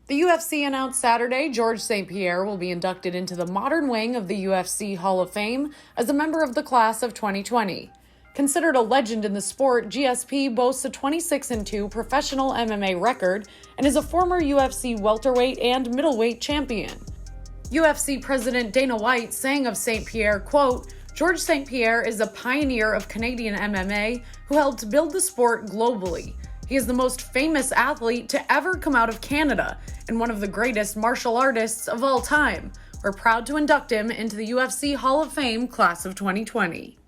The UFC announced Saturday George St-Pierre will be inducted into the modern wing of the UFC Hall of Fame as a member of the class of 2020. Considered a legend in the sport, GSP boasts a 26-2 professional MMA record and is a former UFC welterweight and middleweight champion. UFC President Dana White saying of St-Pierre, quote, "George St-Pierre is a pioneer of Canadian MMA who helped build the sport globally. He is the most famous athlete to ever come out of Canada and one of the greatest martial artists of all time. We're proud to induct him into the UFC Hall of Fame class of 2020.